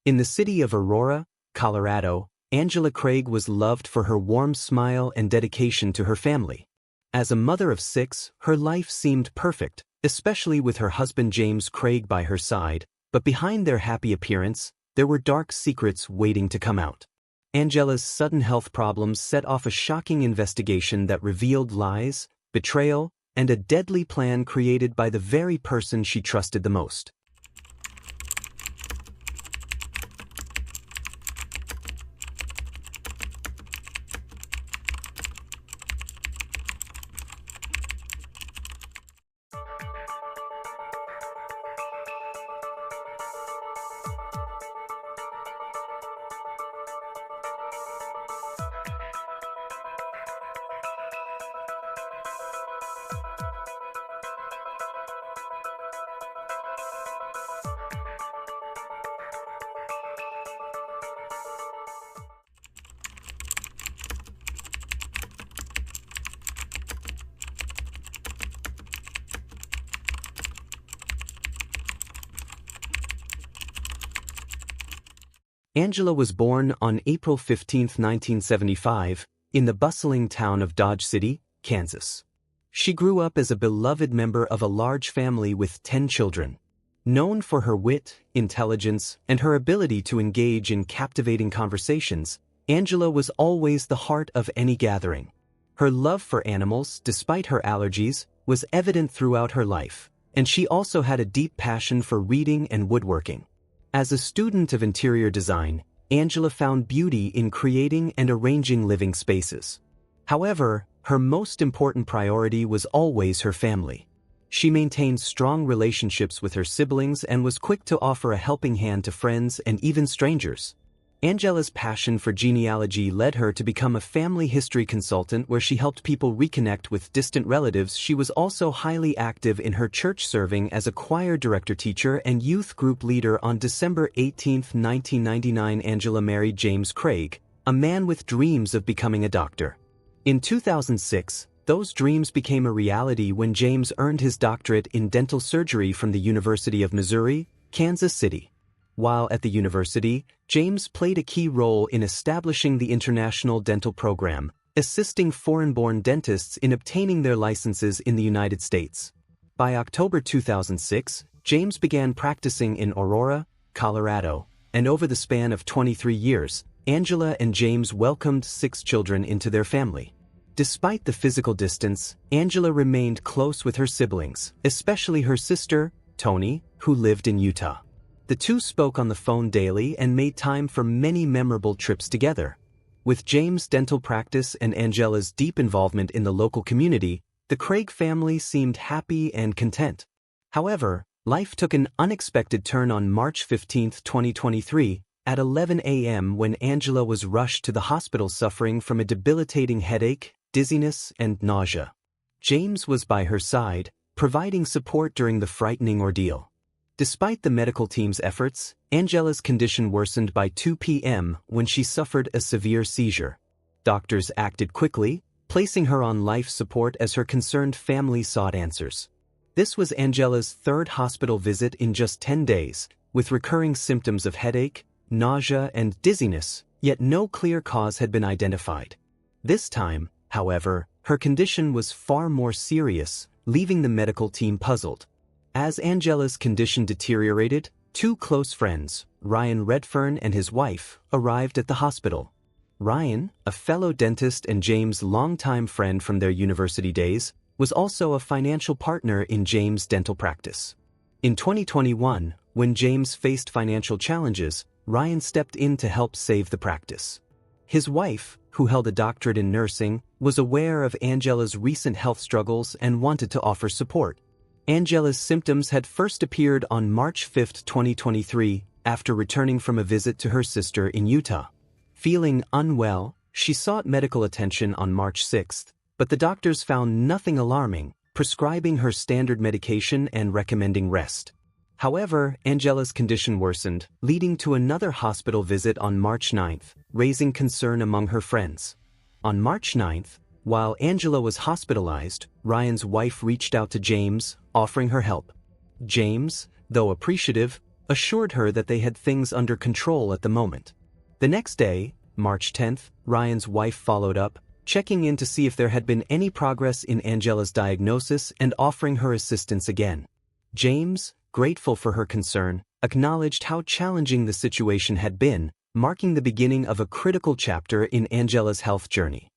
In the city of Aurora, Colorado, Angela Craig was loved for her warm smile and dedication to her family. As a mother of 6, her life seemed perfect, especially with her husband James Craig by her side, but behind their happy appearance, there were dark secrets waiting to come out. Angela's sudden health problems set off a shocking investigation that revealed lies, betrayal, and a deadly plan created by the very person she trusted the most. Angela was born on April 15, 1975, in the bustling town of Dodge City, Kansas. She grew up as a beloved member of a large family with 10 children. Known for her wit, intelligence, and her ability to engage in captivating conversations, Angela was always the heart of any gathering. Her love for animals, despite her allergies, was evident throughout her life, and she also had a deep passion for reading and woodworking. As a student of interior design, Angela found beauty in creating and arranging living spaces. However, her most important priority was always her family. She maintained strong relationships with her siblings and was quick to offer a helping hand to friends and even strangers. Angela's passion for genealogy led her to become a family history consultant where she helped people reconnect with distant relatives. She was also highly active in her church, serving as a choir director, teacher, and youth group leader. On December 18, 1999, Angela married James Craig, a man with dreams of becoming a doctor. In 2006, those dreams became a reality when James earned his doctorate in dental surgery from the University of Missouri, Kansas City. While at the university, James played a key role in establishing the International Dental Program, assisting foreign-born dentists in obtaining their licenses in the United States. By October 2006, James began practicing in Aurora, Colorado, and over the span of 23 years, Angela and James welcomed 6 children into their family. Despite the physical distance, Angela remained close with her siblings, especially her sister, Toni, who lived in Utah. The two spoke on the phone daily and made time for many memorable trips together. With James' dental practice and Angela's deep involvement in the local community, the Craig family seemed happy and content. However, life took an unexpected turn on March 15, 2023, at 11 a.m. when Angela was rushed to the hospital suffering from a debilitating headache, dizziness, and nausea. James was by her side, providing support during the frightening ordeal. Despite the medical team's efforts, Angela's condition worsened by 2 p.m. when she suffered a severe seizure. Doctors acted quickly, placing her on life support as her concerned family sought answers. This was Angela's 3rd hospital visit in just 10 days, with recurring symptoms of headache, nausea, and dizziness, yet no clear cause had been identified. This time, however, her condition was far more serious, leaving the medical team puzzled. As Angela's condition deteriorated, 2 close friends, Ryan Redfern and his wife, arrived at the hospital. Ryan, a fellow dentist and James' longtime friend from their university days, was also a financial partner in James' dental practice. In 2021, when James faced financial challenges, Ryan stepped in to help save the practice. His wife, who held a doctorate in nursing, was aware of Angela's recent health struggles and wanted to offer support. Angela's symptoms had first appeared on March 5, 2023, after returning from a visit to her sister in Utah. Feeling unwell, she sought medical attention on March 6, but the doctors found nothing alarming, prescribing her standard medication and recommending rest. However, Angela's condition worsened, leading to another hospital visit on March 9, raising concern among her friends. On March 9, while Angela was hospitalized, Ryan's wife reached out to James, offering her help. James, though appreciative, assured her that they had things under control at the moment. The next day, March 10th, Ryan's wife followed up, checking in to see if there had been any progress in Angela's diagnosis and offering her assistance again. James, grateful for her concern, acknowledged how challenging the situation had been, marking the beginning of a critical chapter in Angela's health journey.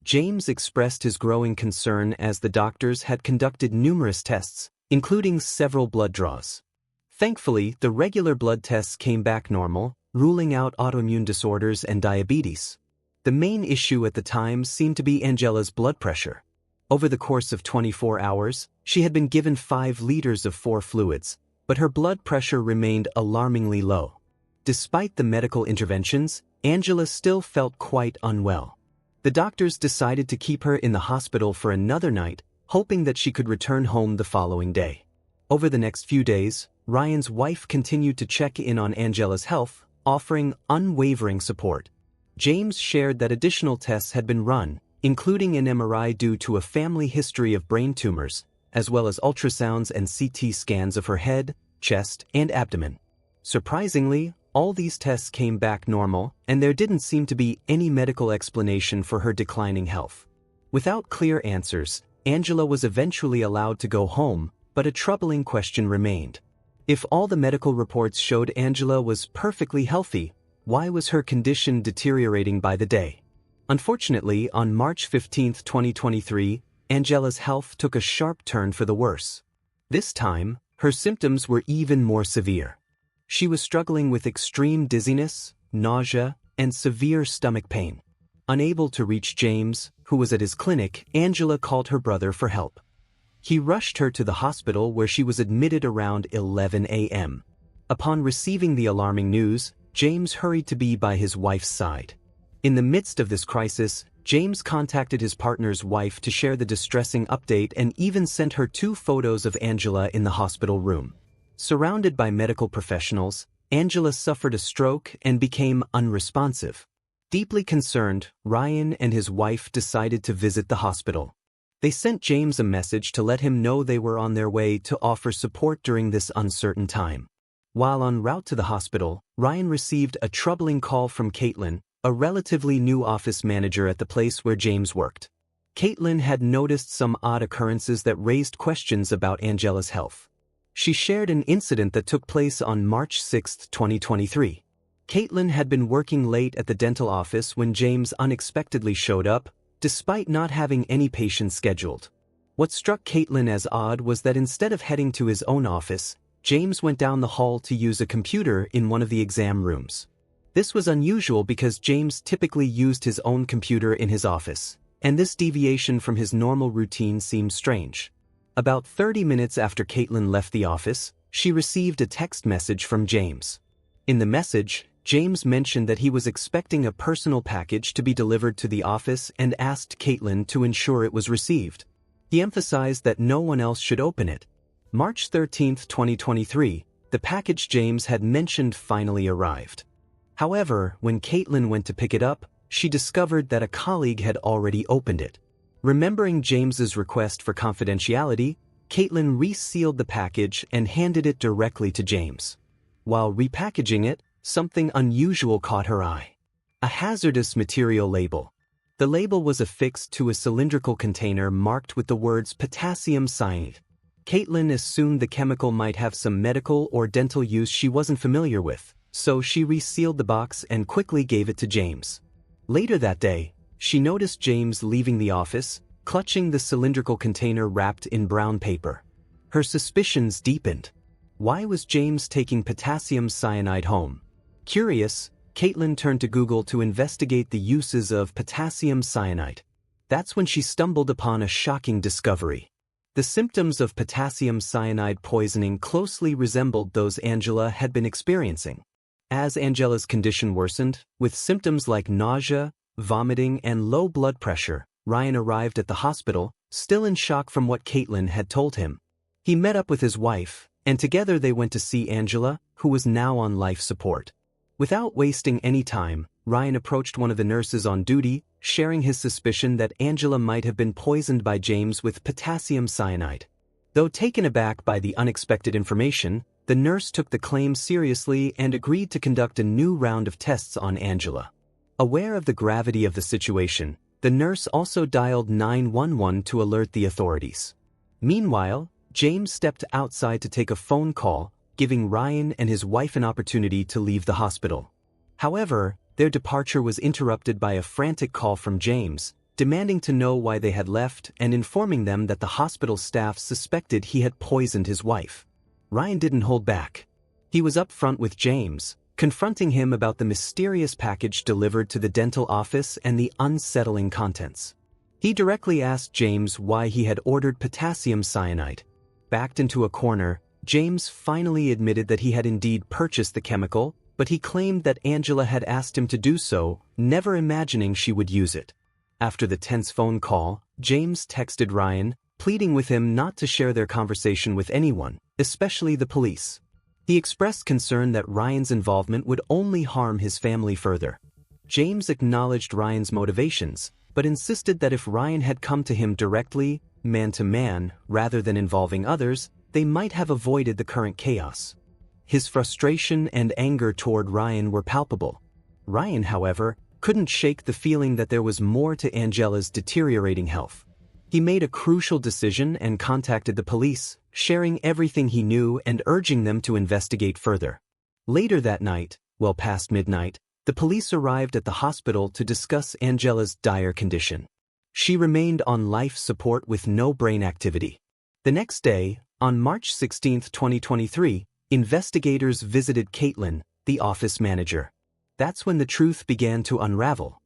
James expressed his growing concern as the doctors had conducted numerous tests, including several blood draws. Thankfully, the regular blood tests came back normal, ruling out autoimmune disorders and diabetes. The main issue at the time seemed to be Angela's blood pressure. Over the course of 24 hours, she had been given 5 liters of 4 fluids, but her blood pressure remained alarmingly low. Despite the medical interventions, Angela still felt quite unwell. The doctors decided to keep her in the hospital for another night, hoping that she could return home the following day. Over the next few days, Ryan's wife continued to check in on Angela's health, offering unwavering support. James shared that additional tests had been run, including an MRI due to a family history of brain tumors, as well as ultrasounds and CT scans of her head, chest, and abdomen. Surprisingly, all these tests came back normal, and there didn't seem to be any medical explanation for her declining health. Without clear answers, Angela was eventually allowed to go home, but a troubling question remained. If all the medical reports showed Angela was perfectly healthy, why was her condition deteriorating by the day? Unfortunately, on March 15, 2023, Angela's health took a sharp turn for the worse. This time, her symptoms were even more severe. She was struggling with extreme dizziness, nausea, and severe stomach pain. Unable to reach James, who was at his clinic, Angela called her brother for help. He rushed her to the hospital where she was admitted around 11 a.m. Upon receiving the alarming news, James hurried to be by his wife's side. In the midst of this crisis, James contacted his partner's wife to share the distressing update and even sent her 2 photos of Angela in the hospital room. Surrounded by medical professionals, Angela suffered a stroke and became unresponsive. Deeply concerned, Ryan and his wife decided to visit the hospital. They sent James a message to let him know they were on their way to offer support during this uncertain time. While en route to the hospital, Ryan received a troubling call from Caitlin, a relatively new office manager at the place where James worked. Caitlin had noticed some odd occurrences that raised questions about Angela's health. She shared an incident that took place on March 6, 2023. Caitlin had been working late at the dental office when James unexpectedly showed up, despite not having any patients scheduled. What struck Caitlin as odd was that instead of heading to his own office, James went down the hall to use a computer in one of the exam rooms. This was unusual because James typically used his own computer in his office, and this deviation from his normal routine seemed strange. About 30 minutes after Caitlin left the office, she received a text message from James. In the message, James mentioned that he was expecting a personal package to be delivered to the office and asked Caitlin to ensure it was received. He emphasized that no one else should open it. March 13, 2023, the package James had mentioned finally arrived. However, when Caitlin went to pick it up, she discovered that a colleague had already opened it. Remembering James's request for confidentiality, Caitlin resealed the package and handed it directly to James. While repackaging it, something unusual caught her eye. A hazardous material label. The label was affixed to a cylindrical container marked with the words potassium cyanide. Caitlin assumed the chemical might have some medical or dental use she wasn't familiar with, so she resealed the box and quickly gave it to James. Later that day, she noticed James leaving the office, clutching the cylindrical container wrapped in brown paper. Her suspicions deepened. Why was James taking potassium cyanide home? Curious, Caitlin turned to Google to investigate the uses of potassium cyanide. That's when she stumbled upon a shocking discovery. The symptoms of potassium cyanide poisoning closely resembled those Angela had been experiencing. As Angela's condition worsened, with symptoms like nausea, vomiting, and low blood pressure, Ryan arrived at the hospital, still in shock from what Caitlin had told him. He met up with his wife, and together they went to see Angela, who was now on life support. Without wasting any time, Ryan approached one of the nurses on duty, sharing his suspicion that Angela might have been poisoned by James with potassium cyanide. Though taken aback by the unexpected information, The nurse took the claim seriously and agreed to conduct a new round of tests on Angela. Aware of the gravity of the situation, the nurse also dialed 911 to alert the authorities. Meanwhile, James stepped outside to take a phone call, giving Ryan and his wife an opportunity to leave the hospital. However, their departure was interrupted by a frantic call from James, demanding to know why they had left and informing them that the hospital staff suspected he had poisoned his wife. Ryan didn't hold back. He was upfront with James, confronting him about the mysterious package delivered to the dental office and the unsettling contents. He directly asked James why he had ordered potassium cyanide. Backed into a corner, James finally admitted that he had indeed purchased the chemical, but he claimed that Angela had asked him to do so, never imagining she would use it. After the tense phone call, James texted Ryan, pleading with him not to share their conversation with anyone, especially the police. He expressed concern that Ryan's involvement would only harm his family further. James acknowledged Ryan's motivations, but insisted that if Ryan had come to him directly, man to man, rather than involving others, they might have avoided the current chaos. His frustration and anger toward Ryan were palpable. Ryan, however, couldn't shake the feeling that there was more to Angela's deteriorating health. He made a crucial decision and contacted the police, sharing everything he knew and urging them to investigate further. Later that night, well past midnight, the police arrived at the hospital to discuss Angela's dire condition. She remained on life support with no brain activity. The next day, on March 16, 2023, investigators visited Caitlin, the office manager. That's when the truth began to unravel.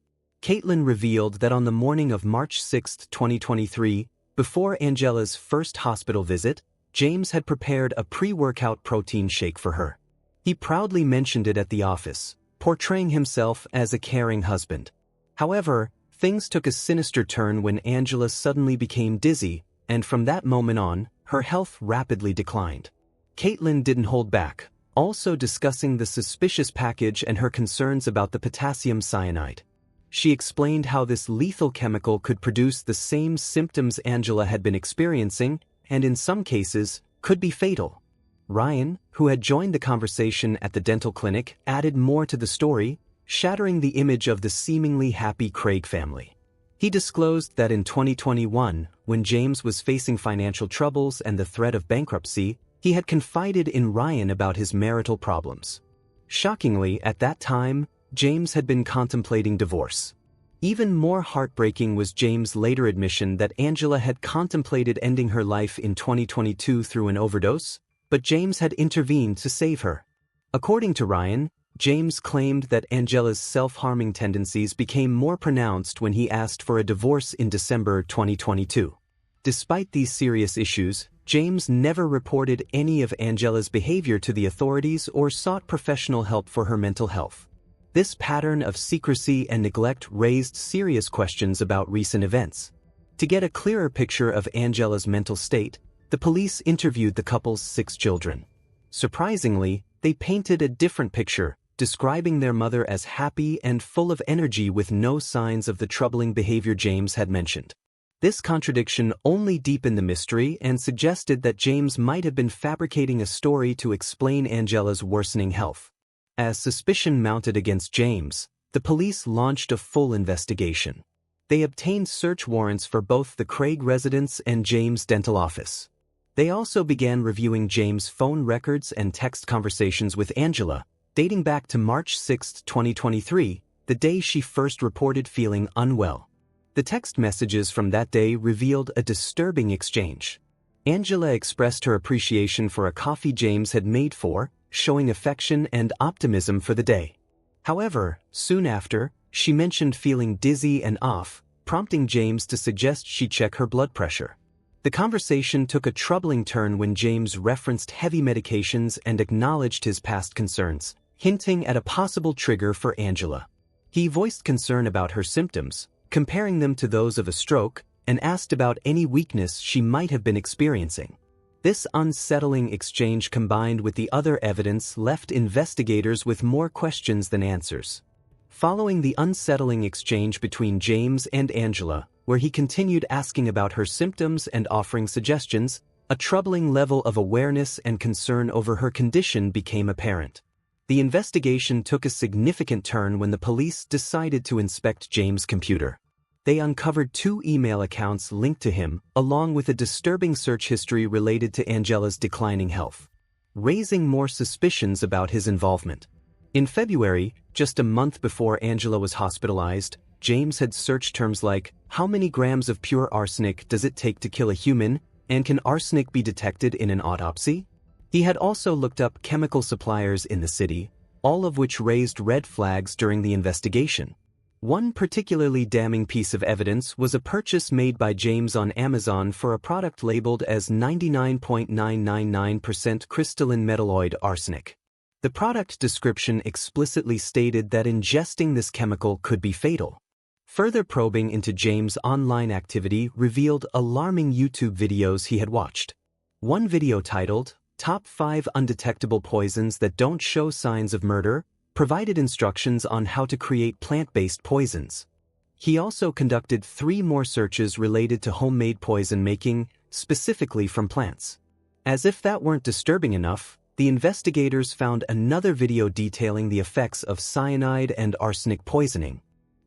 Caitlin revealed that on the morning of March 6, 2023, before Angela's first hospital visit, James had prepared a pre-workout protein shake for her. He proudly mentioned it at the office, portraying himself as a caring husband. However, things took a sinister turn when Angela suddenly became dizzy, and from that moment on, her health rapidly declined. Caitlin didn't hold back, also discussing the suspicious package and her concerns about the potassium cyanide. She explained how this lethal chemical could produce the same symptoms Angela had been experiencing, and in some cases, could be fatal. Ryan, who had joined the conversation at the dental clinic, added more to the story, shattering the image of the seemingly happy Craig family. He disclosed that in 2021, when James was facing financial troubles and the threat of bankruptcy, he had confided in Ryan about his marital problems. Shockingly, at that time, James had been contemplating divorce. Even more heartbreaking was James' later admission that Angela had contemplated ending her life in 2022 through an overdose, but James had intervened to save her. According to Ryan, James claimed that Angela's self-harming tendencies became more pronounced when he asked for a divorce in December 2022. Despite these serious issues, James never reported any of Angela's behavior to the authorities or sought professional help for her mental health. This pattern of secrecy and neglect raised serious questions about recent events. To get a clearer picture of Angela's mental state, the police interviewed the couple's 6 children. Surprisingly, they painted a different picture, describing their mother as happy and full of energy with no signs of the troubling behavior James had mentioned. This contradiction only deepened the mystery and suggested that James might have been fabricating a story to explain Angela's worsening health. As suspicion mounted against James, the police launched a full investigation. They obtained search warrants for both the Craig residence and James' dental office. They also began reviewing James' phone records and text conversations with Angela, dating back to March 6, 2023, the day she first reported feeling unwell. The text messages from that day revealed a disturbing exchange. Angela expressed her appreciation for a coffee James had made for, showing affection and optimism for the day. However, soon after, she mentioned feeling dizzy and off, prompting James to suggest she check her blood pressure. The conversation took a troubling turn when James referenced heavy medications and acknowledged his past concerns, hinting at a possible trigger for Angela. He voiced concern about her symptoms, comparing them to those of a stroke, and asked about any weakness she might have been experiencing. This unsettling exchange combined with the other evidence left investigators with more questions than answers. Following the unsettling exchange between James and Angela, where he continued asking about her symptoms and offering suggestions, A troubling level of awareness and concern over her condition became apparent. The investigation took a significant turn when the police decided to inspect James' computer. They uncovered 2 email accounts linked to him, along with a disturbing search history related to Angela's declining health, raising more suspicions about his involvement. In February, just a month before Angela was hospitalized, James had searched terms like, "How many grams of pure arsenic does it take to kill a human, and can arsenic be detected in an autopsy?" He had also looked up chemical suppliers in the city, all of which raised red flags during the investigation. One particularly damning piece of evidence was a purchase made by James on Amazon for a product labeled as 99.999% crystalline metalloid arsenic. The product description explicitly stated that ingesting this chemical could be fatal. Further probing into James' online activity revealed alarming YouTube videos he had watched. One video titled, "Top 5 Undetectable Poisons That Don't Show Signs of Murder," provided instructions on how to create plant-based poisons. He also conducted 3 more searches related to homemade poison making, specifically from plants. As if that weren't disturbing enough, the investigators found another video detailing the effects of cyanide and arsenic poisoning,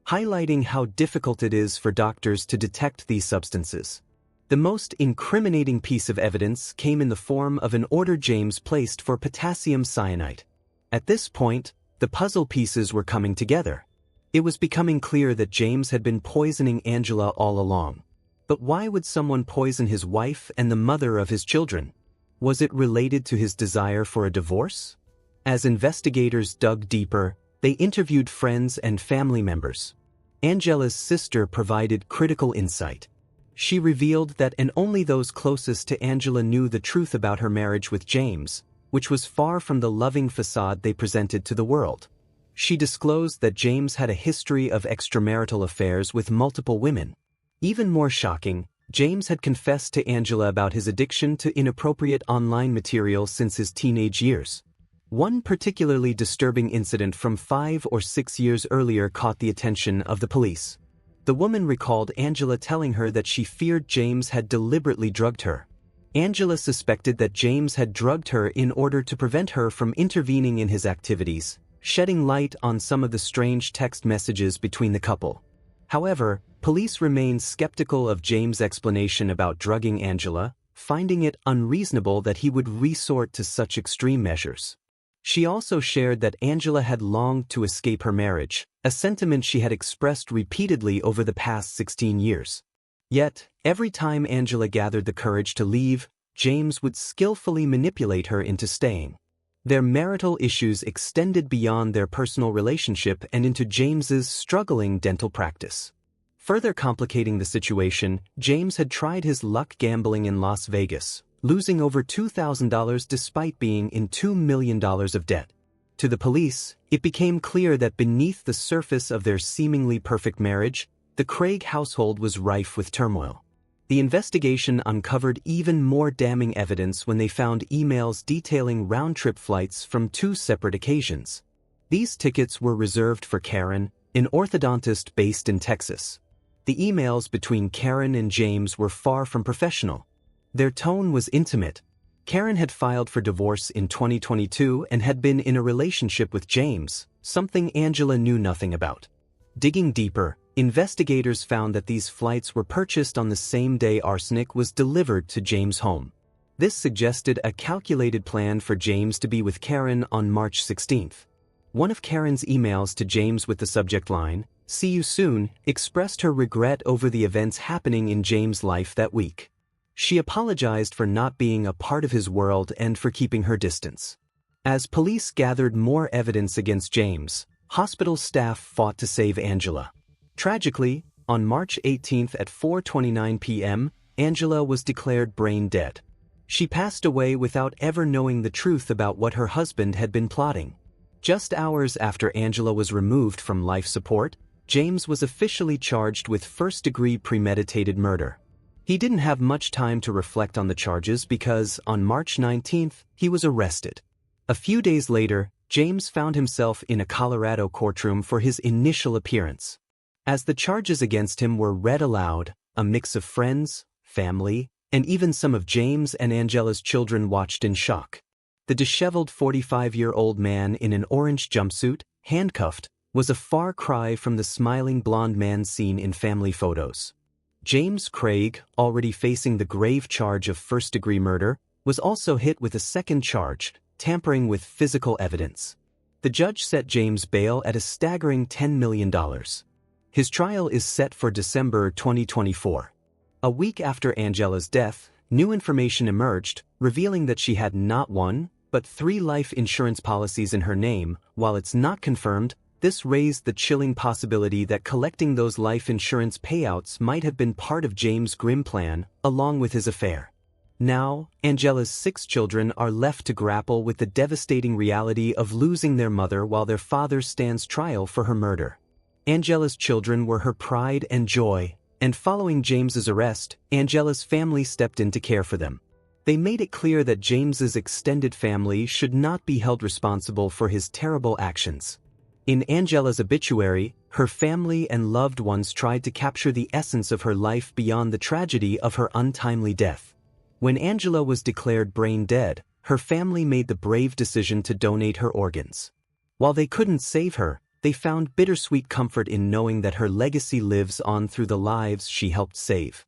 highlighting how difficult it is for doctors to detect these substances. The most incriminating piece of evidence came in the form of an order James placed for potassium cyanide. At this point, the puzzle pieces were coming together. It was becoming clear that James had been poisoning Angela all along. But why would someone poison his wife and the mother of his children? Was it related to his desire for a divorce? As investigators dug deeper, they interviewed friends and family members. Angela's sister provided critical insight. She revealed that only those closest to Angela knew the truth about her marriage with James, which was far from the loving facade they presented to the world. She disclosed that James had a history of extramarital affairs with multiple women. Even more shocking, James had confessed to Angela about his addiction to inappropriate online material since his teenage years. One particularly disturbing incident from 5 or 6 years earlier caught the attention of the police. The woman recalled Angela telling her that she feared James had deliberately drugged her. Angela suspected that James had drugged her in order to prevent her from intervening in his activities, shedding light on some of the strange text messages between the couple. However, police remained skeptical of James' explanation about drugging Angela, finding it unreasonable that he would resort to such extreme measures. She also shared that Angela had longed to escape her marriage, a sentiment she had expressed repeatedly over the past 16 years. Yet, every time Angela gathered the courage to leave, James would skillfully manipulate her into staying. Their marital issues extended beyond their personal relationship and into James's struggling dental practice. Further complicating the situation, James had tried his luck gambling in Las Vegas, losing over $2,000 despite being in $2 million of debt. To the police, it became clear that beneath the surface of their seemingly perfect marriage, the Craig household was rife with turmoil. The investigation uncovered even more damning evidence when they found emails detailing round-trip flights from 2 separate occasions. These tickets were reserved for Karen, an orthodontist based in Texas. The emails between Karen and James were far from professional. Their tone was intimate. Karen had filed for divorce in 2022 and had been in a relationship with James, something Angela knew nothing about. Digging deeper, investigators found that these flights were purchased on the same day arsenic was delivered to James' home. This suggested a calculated plan for James to be with Karen on March 16. One of Karen's emails to James with the subject line, "See you soon," expressed her regret over the events happening in James' life that week. She apologized for not being a part of his world and for keeping her distance. As police gathered more evidence against James, hospital staff fought to save Angela. Tragically, on March 18 at 4:29 p.m., Angela was declared brain dead. She passed away without ever knowing the truth about what her husband had been plotting. Just hours after Angela was removed from life support, James was officially charged with first-degree premeditated murder. He didn't have much time to reflect on the charges because, on March 19, he was arrested. A few days later, James found himself in a Colorado courtroom for his initial appearance. As the charges against him were read aloud, a mix of friends, family, and even some of James and Angela's children watched in shock. The disheveled 45-year-old man in an orange jumpsuit, handcuffed, was a far cry from the smiling blonde man seen in family photos. James Craig, already facing the grave charge of first-degree murder, was also hit with a second charge, tampering with physical evidence. The judge set James bail at a staggering $10 million. His trial is set for December 2024. A week after Angela's death, new information emerged, revealing that she had not one, but 3 life insurance policies in her name. While it's not confirmed, this raised the chilling possibility that collecting those life insurance payouts might have been part of James' grim plan, along with his affair. Now, Angela's 6 children are left to grapple with the devastating reality of losing their mother while their father stands trial for her murder. Angela's children were her pride and joy, and following James's arrest, Angela's family stepped in to care for them. They made it clear that James's extended family should not be held responsible for his terrible actions. In Angela's obituary, her family and loved ones tried to capture the essence of her life beyond the tragedy of her untimely death. When Angela was declared brain dead, her family made the brave decision to donate her organs. While they couldn't save her, they found bittersweet comfort in knowing that her legacy lives on through the lives she helped save.